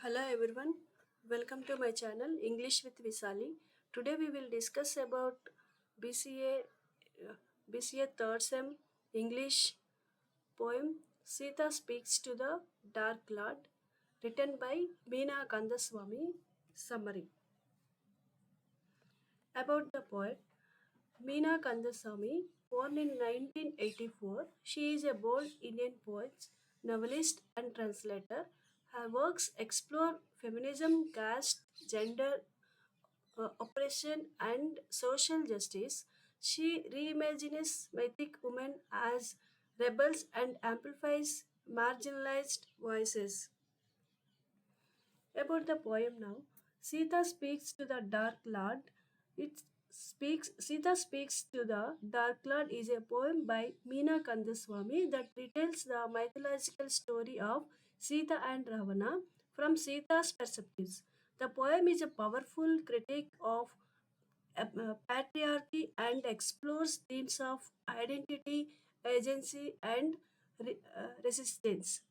Hello everyone, welcome to my channel English with Visali. Today we will discuss about BCA BCA third sem English poem Sita Speaks to the Dark Lord, written by Meena Kandaswamy. Summary about the poet Meena Kandaswamy, born in 1984, she is a bold Indian poet, novelist, and translator. Her works explore feminism, caste, gender oppression, and social justice. She reimagines mythic women as rebels and amplifies marginalized voices. About the poem now, Sita speaks to the Dark Lord. It speaks Sita speaks to the Dark Lord is a poem by Meena Kandaswamy that retells the mythological story of Sita and Ravana from Sita's perspectives. The poem is a powerful critique of patriarchy and explores themes of identity, agency, and resistance.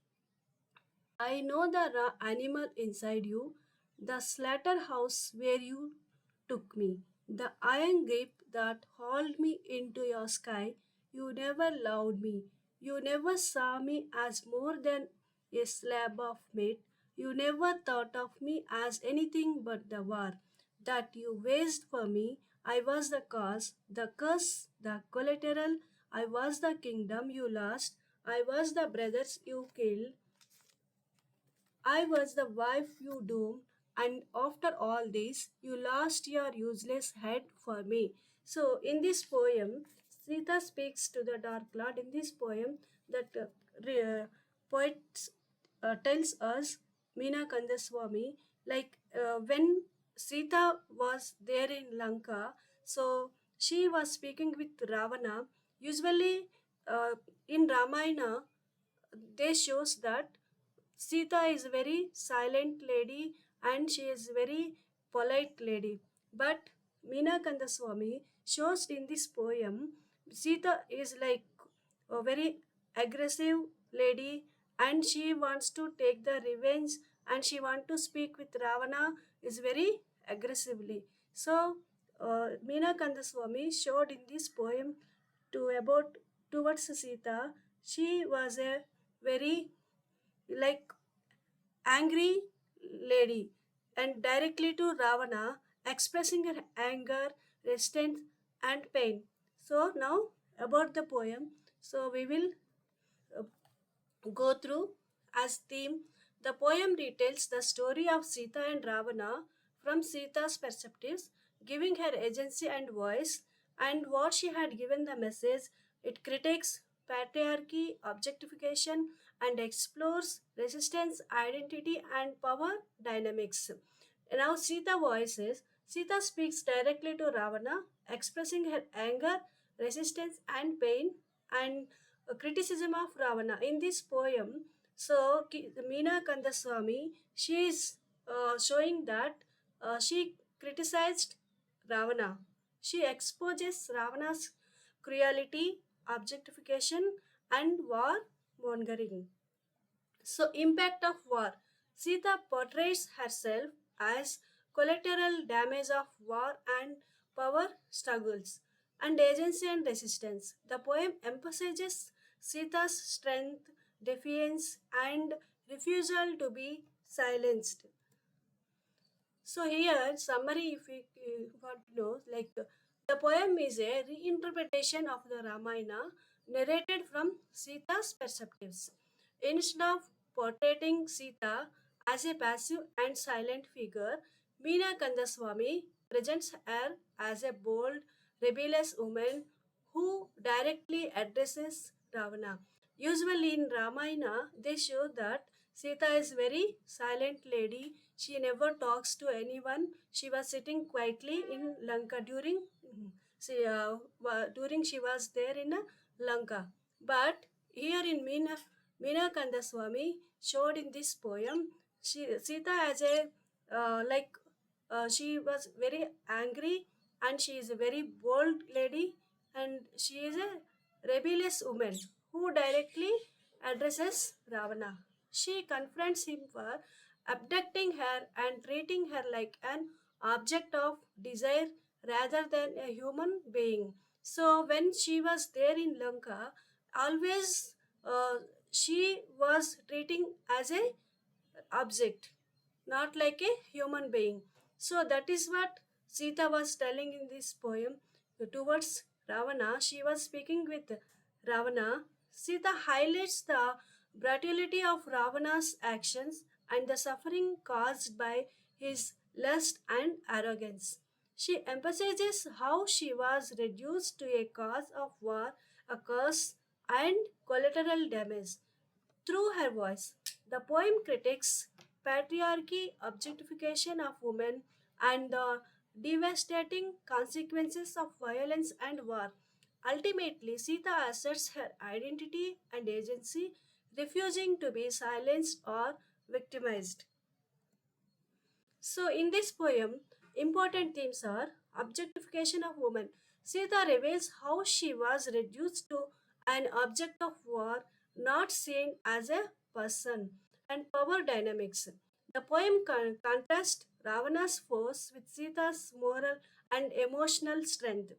I know the animal inside you, the slaughterhouse where you took me, the iron grip that hauled me into your sky. You never loved me. You never saw me as more than a slab of meat. You never thought of me as anything but the war that you waged for me. I was the cause, the curse, the collateral. I was the kingdom you lost. I was the brothers you killed. I was the wife you doomed, and after all this, you lost your useless head for me. So, in this poem, Sita speaks to the Dark Lord. In this poem, that poet tells us, Meena Kandaswamy, when Sita was there in Lanka, so she was speaking with Ravana. Usually, in Ramayana, they shows that Sita is very silent lady and she is very polite lady. But Meena Kandaswamy shows in this poem Sita is like a very aggressive lady and she wants to take the revenge and she want to speak with Ravana is very aggressively. So Meena Kandaswamy showed in this poem to about towards Sita. She was a very like angry lady and directly to Ravana, expressing her anger, resentment, and pain. So, now about the poem. So, we will uh, go through as theme. The poem details the story of Sita and Ravana from Sita's perspectives, giving her agency and voice, and what she had given the message. It critiques patriarchy, objectification, and explores resistance, identity, and power dynamics. Now, Sita voices. Sita speaks directly to Ravana, expressing her anger, resistance, and pain, and a criticism of Ravana. In this poem, so Meena Kandaswamy, she is showing that she criticized Ravana. She exposes Ravana's cruelty, objectification, and war mongering. So, impact of war. Sita portrays herself as collateral damage of war and power struggles and agency and resistance. The poem emphasizes Sita's strength, defiance, and refusal to be silenced. So here, summary, if you want to know, the poem is a reinterpretation of the Ramayana narrated from Sita's perspectives. Instead of portraying Sita as a passive and silent figure, Meena Kandaswamy presents her as a bold, rebellious woman who directly addresses Ravana. Usually in Ramayana, they show that Sita is very silent lady. She never talks to anyone. She was sitting quietly in Lanka during she was there in Lanka. But here in Meena Kandaswamy showed in this poem, Sita as a she was very angry and she is a very bold lady and she is a rebellious woman who directly addresses Ravana. She confronts him for abducting her and treating her like an object of desire rather than a human being. So when she was there in Lanka, always she was treating as a object, not like a human being. So that is what Sita was telling in this poem towards Ravana. She was speaking with Ravana. Sita highlights the brutality of Ravana's actions and the suffering caused by his lust and arrogance. She emphasizes how she was reduced to a cause of war, a curse, and collateral damage. Through her voice, the poem critiques patriarchy, objectification of women, and the devastating consequences of violence and war. Ultimately, Sita asserts her identity and agency, refusing to be silenced or victimized. So, in this poem, important themes are objectification of woman. Sita reveals how she was reduced to an object of war, not seen as a person, and power dynamics. The poem contrasts Ravana's force with Sita's moral and emotional strength.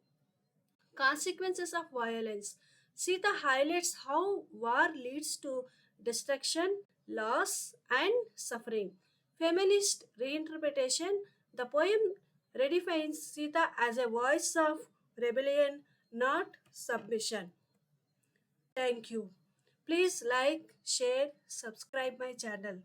Consequences of violence. Sita highlights how war leads to destruction, loss, and suffering. Feminist reinterpretation. The poem redefines Sita as a voice of rebellion, not submission. Thank you. Please like, share, subscribe my channel.